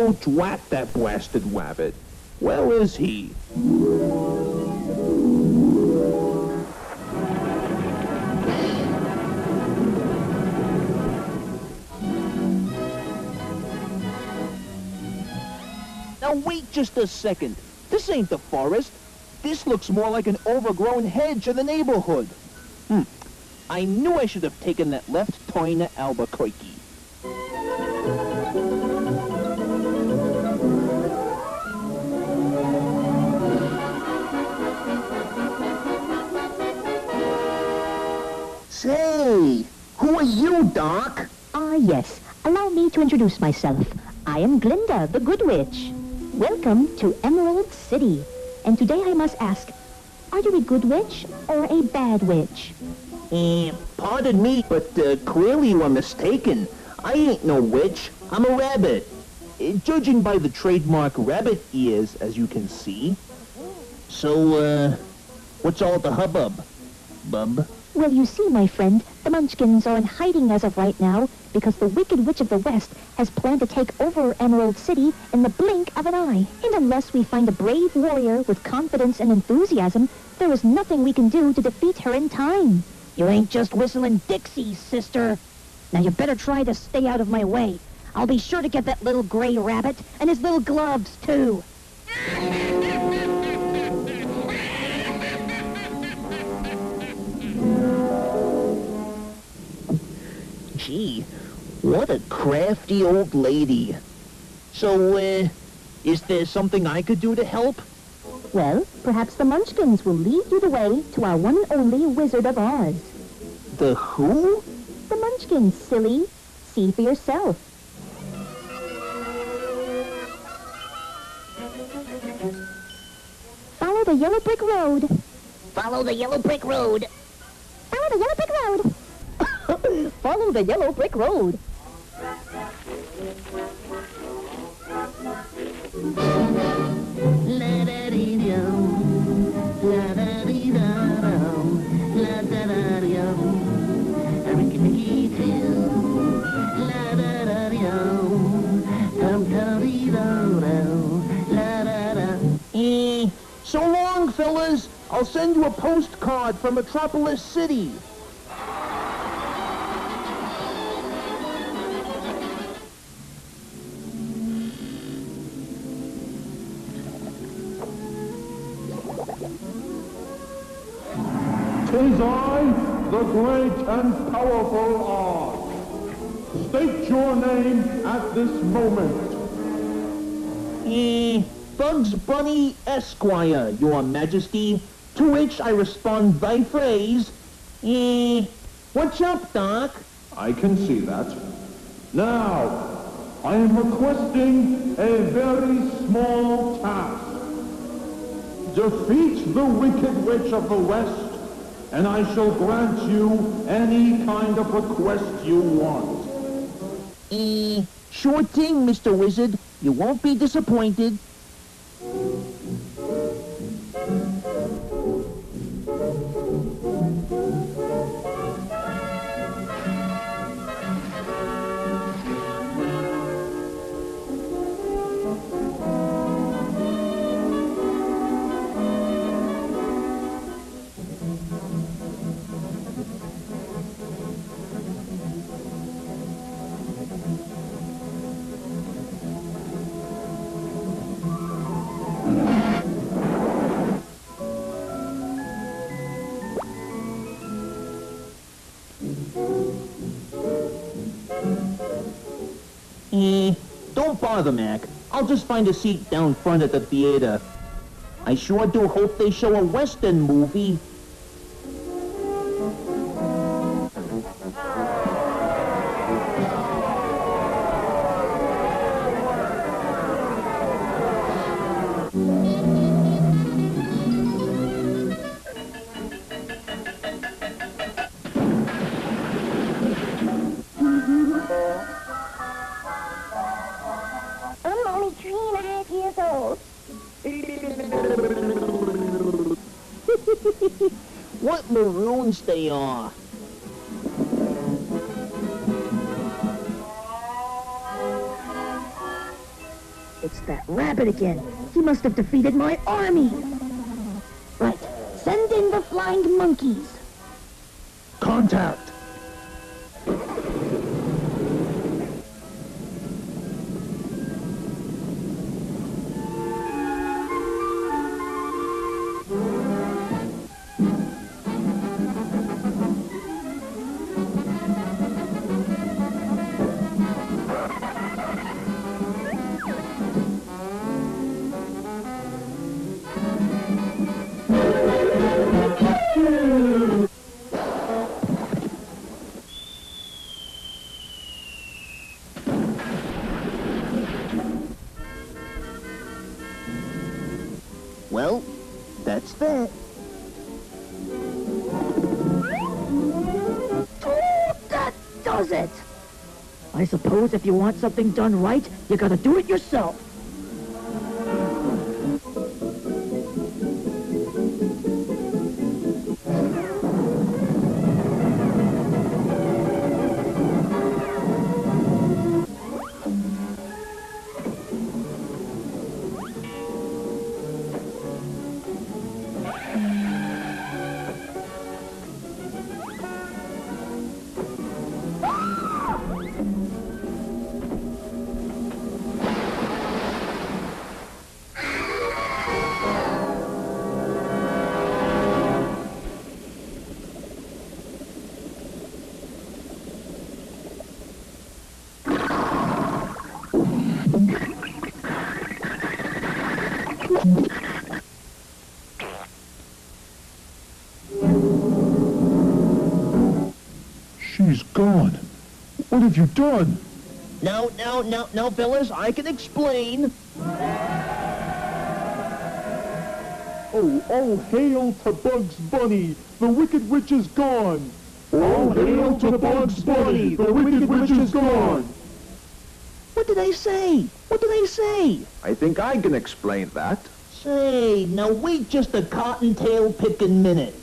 Oh, drat that blasted rabbit. Where is he? Now wait just a second. This ain't the forest. This looks more like an overgrown hedge in the neighborhood. I knew I should have taken that left turn to Albuquerque. Say, who are you, Doc? Yes. Allow me to introduce myself. I am Glinda, the Good Witch. Welcome to Emerald City. And today I must ask, are you a good witch or a bad witch? Pardon me, but clearly you are mistaken. I ain't no witch. I'm a rabbit. Judging by the trademark rabbit ears, as you can see. So, what's all the hubbub, bub? Well, you see, my friend, the Munchkins are in hiding as of right now because the Wicked Witch of the West has planned to take over Emerald City in the blink of an eye. And unless we find a brave warrior with confidence and enthusiasm, there is nothing we can do to defeat her in time. You ain't just whistling Dixie, sister. Now you better try to stay out of my way. I'll be sure to get that little gray rabbit and his little gloves, too. Gee, what a crafty old lady. So, is there something I could do to help? Well, perhaps the Munchkins will lead you the way to our one and only Wizard of Oz. The who? The Munchkins, silly. See for yourself. Follow the yellow brick road. Follow the yellow brick road. Follow the yellow brick road. Follow the yellow brick road. So long, fellas. I'll send you a postcard from Metropolis City. Tis I, the great and powerful Oz. State your name at this moment. Bugs Bunny Esquire, Your Majesty, to which I respond thy phrase, what's up, Doc? I can see that. Now, I am requesting a very small task. Defeat the Wicked Witch of the West, and I shall grant you any kind of request you want. Sure thing, Mr. Wizard. You won't be disappointed. Don't bother, Mac. I'll just find a seat down front at the theater. I sure do hope they show a Western movie. I'm only 3.5 years old. What maroons they are. It's that rabbit again. He must have defeated my army. Right. Send in the flying monkeys. Contact! Well, that's that. Oh, that does it! I suppose if you want something done right, you gotta do it yourself. She's gone. What have you done? No, fellas, I can explain. Oh, hail to Bugs Bunny! The Wicked Witch is gone! Oh, hail to Bugs Bunny! The Wicked Witch is gone! What did I say? I think I can explain that. Say, now wait just a cottontail picking minute.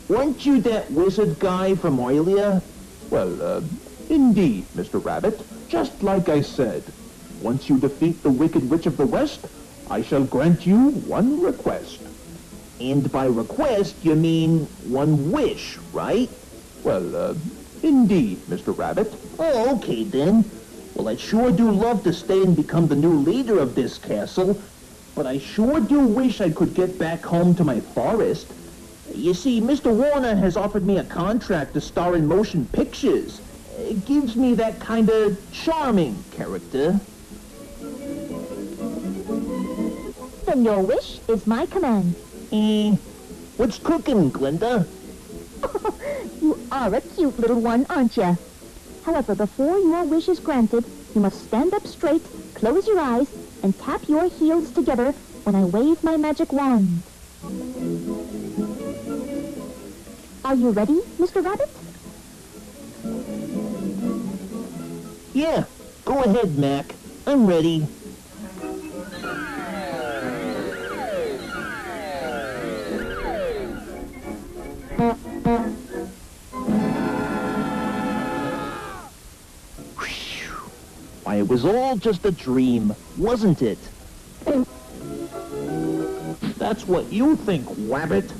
Weren't you that wizard guy from earlier? Well, indeed, Mr. Rabbit. Just like I said, once you defeat the Wicked Witch of the West, I shall grant you one request. And by request, you mean one wish, right? Well, indeed, Mr. Rabbit. Oh, okay then. Well, I sure do love to stay and become the new leader of this castle, but I sure do wish I could get back home to my forest. You see, Mr. Warner has offered me a contract to star in motion pictures. It gives me that kind of charming character. Then your wish is my command. What's cooking, Glinda? You are a cute little one, aren't you? However, before your wish is granted, you must stand up straight, close your eyes, and tap your heels together when I wave my magic wand. Are you ready, Mr. Rabbit? Yeah, go ahead, Mac. I'm ready. Why, it was all just a dream, wasn't it? That's what you think, Wabbit.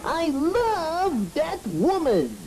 I love that woman.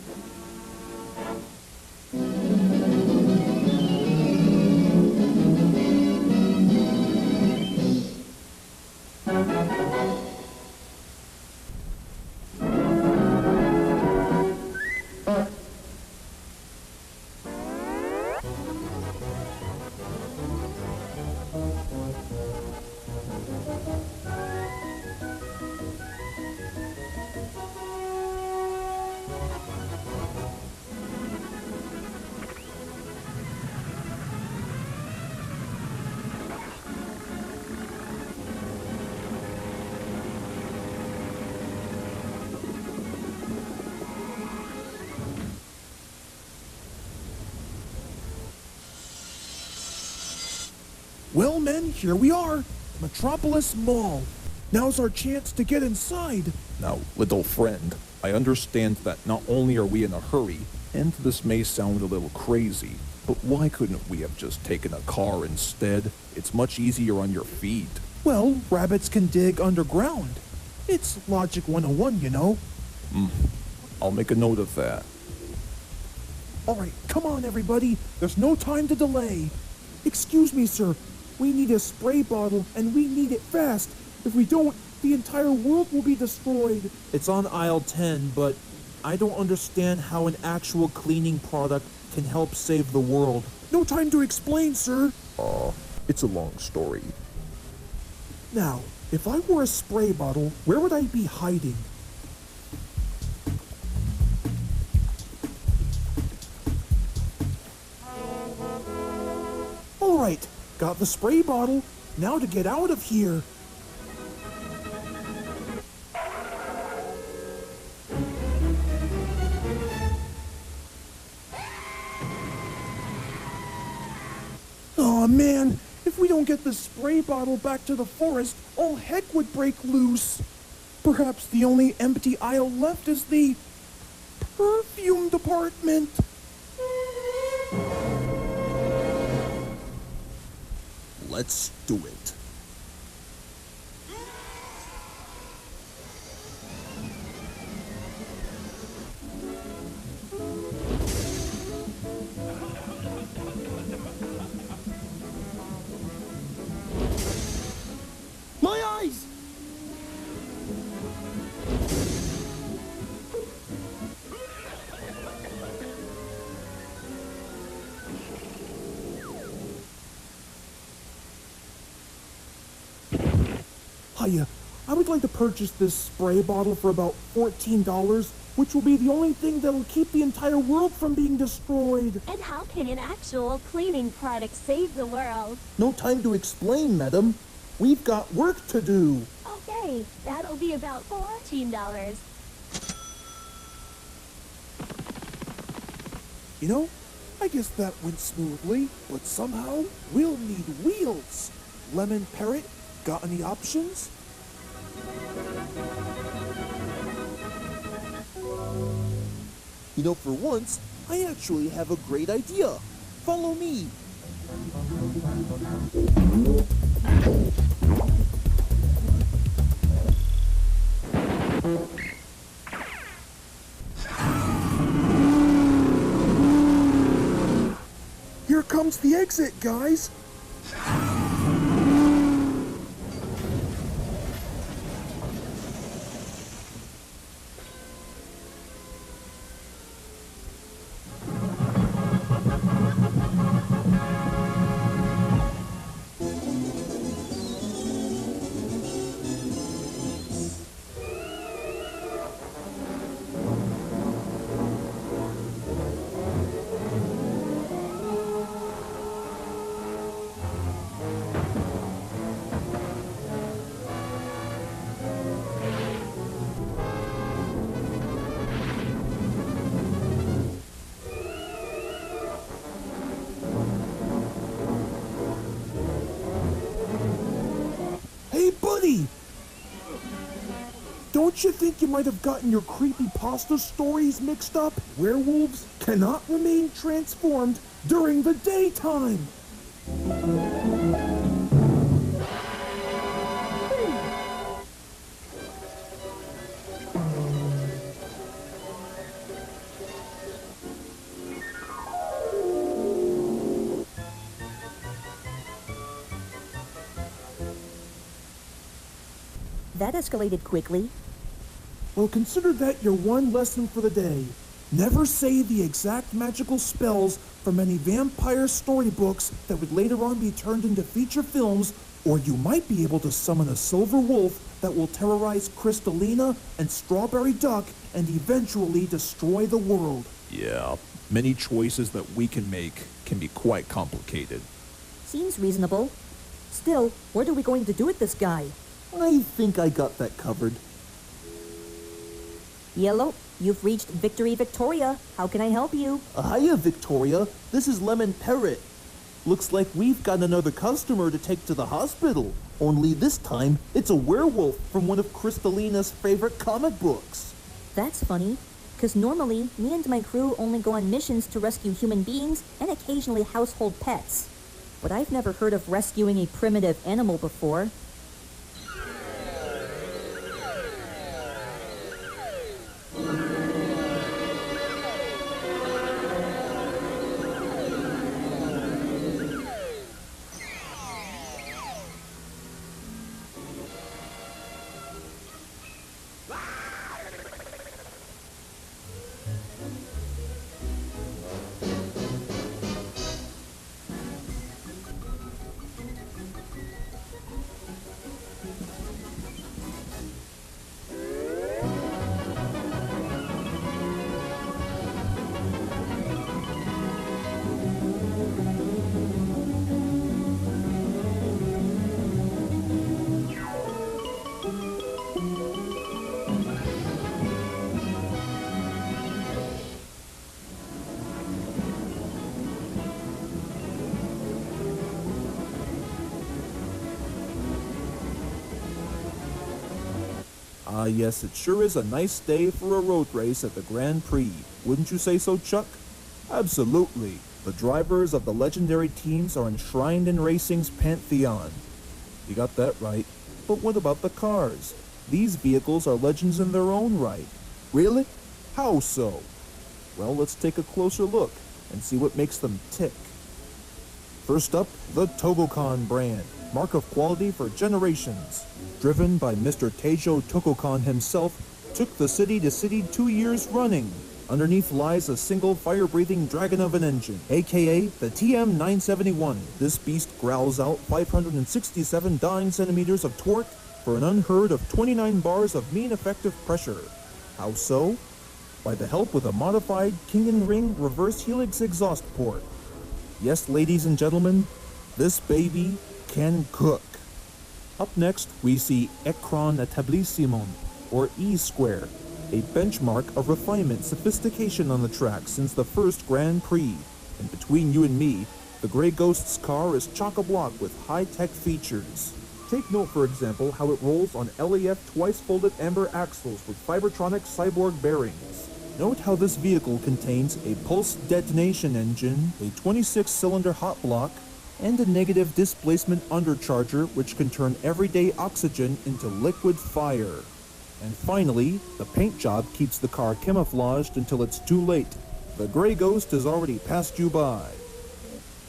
Well, men, here we are. Metropolis Mall. Now's our chance to get inside. Now, little friend, I understand that not only are we in a hurry, and this may sound a little crazy, but why couldn't we have just taken a car instead? It's much easier on your feet. Well, rabbits can dig underground. It's Logic 101, you know. I'll make a note of that. All right, come on, everybody. There's no time to delay. Excuse me, sir. We need a spray bottle, and we need it fast. If we don't, the entire world will be destroyed. It's on aisle 10, but I don't understand how an actual cleaning product can help save the world. No time to explain, sir. It's a long story. Now, if I were a spray bottle, where would I be hiding? All right, got the spray bottle. Now to get out of here. Aw, man, if we don't get the spray bottle back to the forest, all heck would break loose. Perhaps the only empty aisle left is the perfume department. Let's do it. My eyes! Hiya, I would like to purchase this spray bottle for about $14, which will be the only thing that'll keep the entire world from being destroyed. And how can an actual cleaning product save the world? No time to explain, madam. We've got work to do. Okay, that'll be about $14. You know, I guess that went smoothly, but somehow we'll need wheels. Lemon Parrot, got any options? You know, for once, I actually have a great idea. Follow me. Here comes the exit, guys. Hey, buddy! Don't you think you might have gotten your creepypasta stories mixed up? Werewolves cannot remain transformed during the daytime! That escalated quickly. Well, consider that your one lesson for the day. Never say the exact magical spells from any vampire storybooks that would later on be turned into feature films, or you might be able to summon a silver wolf that will terrorize Crystalina and Strawberry Duck and eventually destroy the world. Yeah, many choices that we can make can be quite complicated. Seems reasonable. Still, what are we going to do with this guy? I think I got that covered. Yellow, you've reached Victory Victoria. How can I help you? Hiya, Victoria. This is Lemon Parrot. Looks like we've got another customer to take to the hospital. Only this time, it's a werewolf from one of Kristalina's favorite comic books. That's funny, because normally, me and my crew only go on missions to rescue human beings and occasionally household pets. But I've never heard of rescuing a primitive animal before. Ah, yes, it sure is a nice day for a road race at the Grand Prix. Wouldn't you say so, Chuck? Absolutely. The drivers of the legendary teams are enshrined in racing's pantheon. You got that right. But what about the cars? These vehicles are legends in their own right. Really? How so? Well, let's take a closer look and see what makes them tick. First up, the Togokan brand, mark of quality for generations. Driven by Mr. Teijo Togokan himself, took the city to city 2 years running. Underneath lies a single fire-breathing dragon of an engine, aka the TM971. This beast growls out 567 dying centimeters of torque for an unheard of 29 bars of mean effective pressure. How so? By the help with a modified King & Ring reverse helix exhaust port. Yes, ladies and gentlemen, this baby can cook. Up next, we see Ekran Etablissimon, or E-Square, a benchmark of refinement sophistication on the track since the first Grand Prix. And between you and me, the Grey Ghost's car is chock-a-block with high-tech features. Take note, for example, how it rolls on LEF twice-folded amber axles with Fibertronic cyborg bearings. Note how this vehicle contains a pulse detonation engine, a 26-cylinder hot block, and a negative displacement undercharger which can turn everyday oxygen into liquid fire. And finally, the paint job keeps the car camouflaged until it's too late. The Grey Ghost has already passed you by.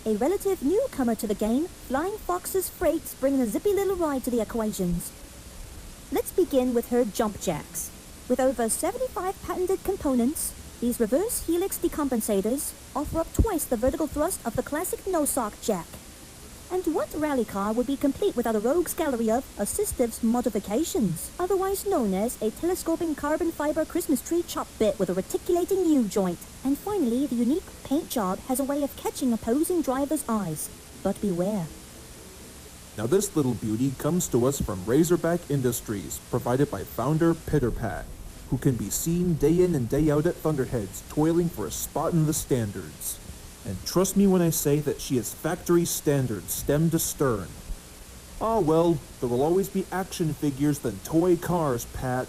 A relative newcomer to the game, Flying Fox's Freight's bringing a zippy little ride to the equations. Let's begin with her jump jacks. With over 75 patented components, these reverse helix decompensators offer up twice the vertical thrust of the classic no-sock jack. And what rally car would be complete without a rogue's gallery of assistives modifications, otherwise known as a telescoping carbon fiber Christmas tree chop bit with a reticulating U-joint. And finally, the unique paint job has a way of catching opposing drivers' eyes. But beware. Now this little beauty comes to us from Razorback Industries, provided by founder Pitterpat, who can be seen day in and day out at Thunderheads, toiling for a spot in the standards. And trust me when I say that she is factory standard, stem to stern. Ah well, there will always be action figures than toy cars, Pat.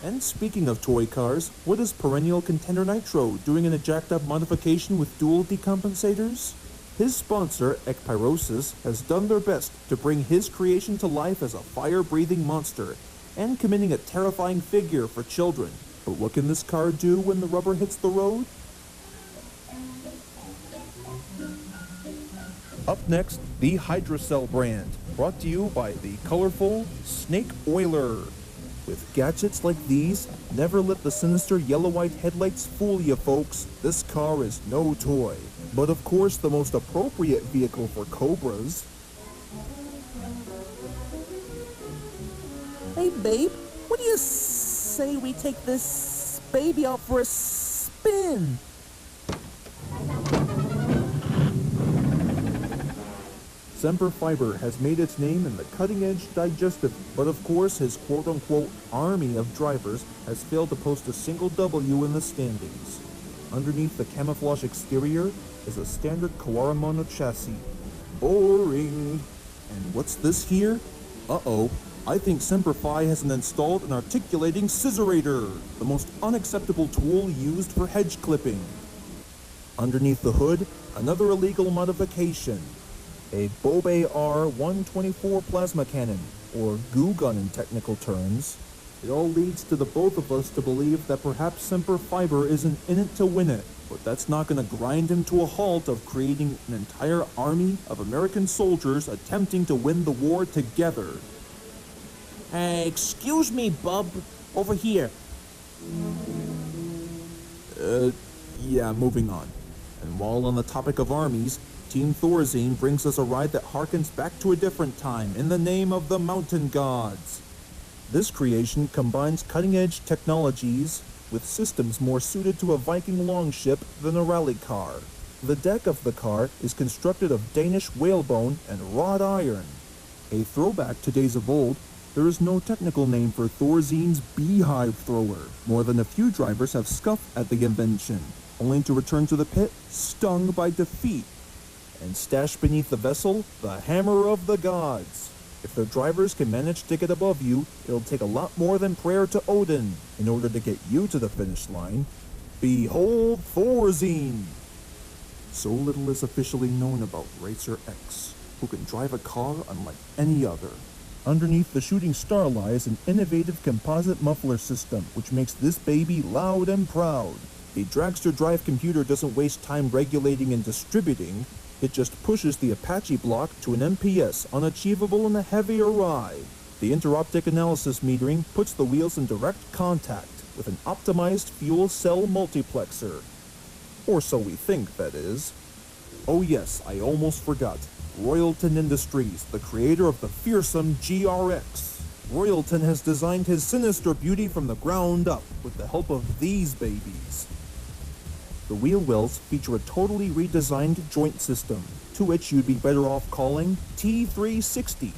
And speaking of toy cars, what is perennial contender Nitro doing in a jacked-up modification with dual decompensators? His sponsor, Ekpyrosis, has done their best to bring his creation to life as a fire-breathing monster, and committing a terrifying figure for children. But what can this car do when the rubber hits the road? Up next, the Hydrocell brand, brought to you by the colorful Snake Oiler. With gadgets like these, never let the sinister yellow-white headlights fool you, folks. This car is no toy. But of course, the most appropriate vehicle for Cobras. Hey, babe, what do you say we take this baby out for a spin? Semper Fiber has made its name in the cutting-edge digestive, but of course his quote-unquote army of drivers has failed to post a single W in the standings. Underneath the camouflage exterior, is a standard Kawaramano chassis. Boring. And what's this here? Uh-oh. I think Semper Fi has installed an articulating scissorator, the most unacceptable tool used for hedge clipping. Underneath the hood, another illegal modification. A Bobe R-124 plasma cannon, or goo gun in technical terms. It all leads to the both of us to believe that perhaps Semper Fiber isn't in it to win it, but that's not going to grind him to a halt of creating an entire army of American soldiers attempting to win the war together. Hey, excuse me, bub. Over here. Yeah, moving on. And while on the topic of armies, Team Thorazine brings us a ride that harkens back to a different time in the name of the mountain gods. This creation combines cutting-edge technologies with systems more suited to a Viking longship than a rally car. The deck of the car is constructed of Danish whalebone and wrought iron. A throwback to days of old, there is no technical name for Thorzine's beehive thrower. More than a few drivers have scuffed at the invention, only to return to the pit stung by defeat. And stashed beneath the vessel, the hammer of the gods. If their drivers can manage to get above you, it'll take a lot more than prayer to Odin in order to get you to the finish line. Behold Thorazine! So little is officially known about Racer X, who can drive a car unlike any other. Underneath the shooting star lies an innovative composite muffler system, which makes this baby loud and proud. The dragster drive computer doesn't waste time regulating and distributing. It just pushes the Apache block to an MPS unachievable in a heavier ride. The interoptic analysis metering puts the wheels in direct contact with an optimized fuel cell multiplexer. Or so we think, that is. Oh yes, I almost forgot. Royalton Industries, the creator of the fearsome GRX. Royalton has designed his sinister beauty from the ground up with the help of these babies. The wheel wells feature a totally redesigned joint system, to which you'd be better off calling T360.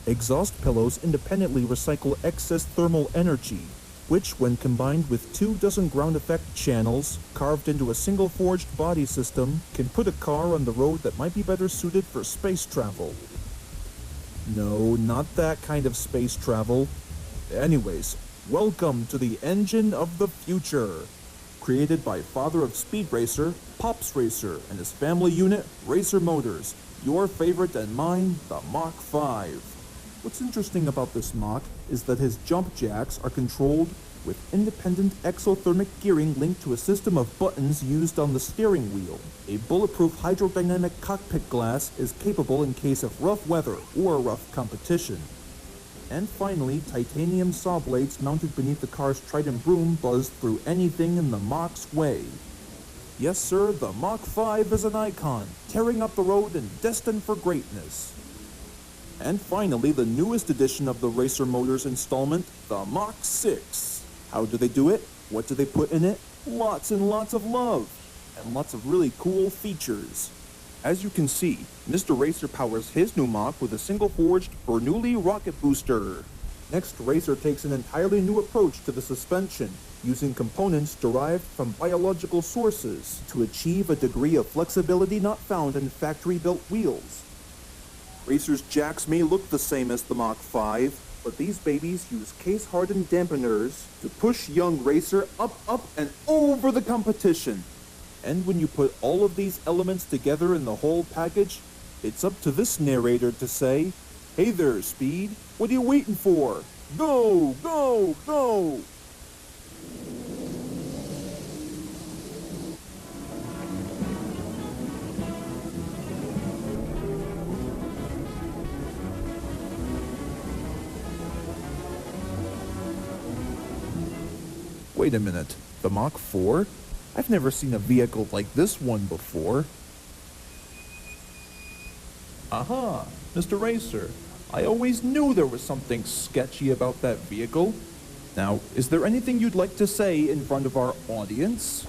Exhaust pillows independently recycle excess thermal energy, which, when combined with 24 ground effect channels carved into a single forged body system, can put a car on the road that might be better suited for space travel. No, not that kind of space travel. Anyways, welcome to the engine of the future. Created by father of Speed Racer, Pops Racer, and his family unit, Racer Motors. Your favorite and mine, the Mach 5. What's interesting about this Mach is that his jump jacks are controlled with independent exothermic gearing linked to a system of buttons used on the steering wheel. A bulletproof hydrodynamic cockpit glass is capable in case of rough weather or rough competition. And finally, titanium saw blades mounted beneath the car's Trident broom buzz through anything in the Mach's way. Yes sir, the Mach 5 is an icon, tearing up the road and destined for greatness. And finally, the newest edition of the Racer Motors installment, the Mach 6. How do they do it? What do they put in it? Lots and lots of love, and lots of really cool features. As you can see, Mr. Racer powers his new Mach with a single-forged Bernoulli rocket booster. Next, Racer takes an entirely new approach to the suspension, using components derived from biological sources to achieve a degree of flexibility not found in factory-built wheels. Racer's jacks may look the same as the Mach 5, but these babies use case-hardened dampeners to push young Racer up, and over the competition. And when you put all of these elements together in the whole package, it's up to this narrator to say, "Hey there, Speed, what are you waiting for? Go, go, go!" Wait a minute, the Mach 4? I've never seen a vehicle like this one before. Aha, Mr. Racer, I always knew there was something sketchy about that vehicle. Now, is there anything you'd like to say in front of our audience?